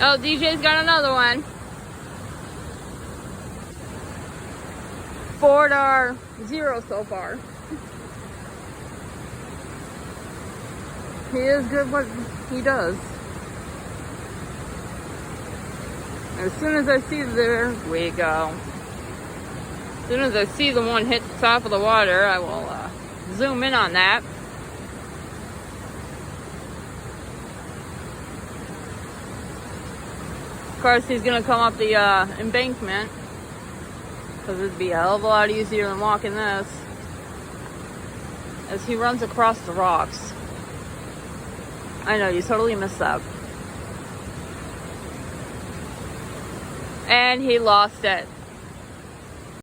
Oh, DJ's got another one. Ford R0 so far. He is good what he does. As soon as I see there we go. As soon as I see the one hit the top of the water, I will zoom in on that. Of course, he's gonna come up the embankment because it'd be a hell of a lot easier than walking this as he runs across the rocks. I know, you totally missed that. And he lost it.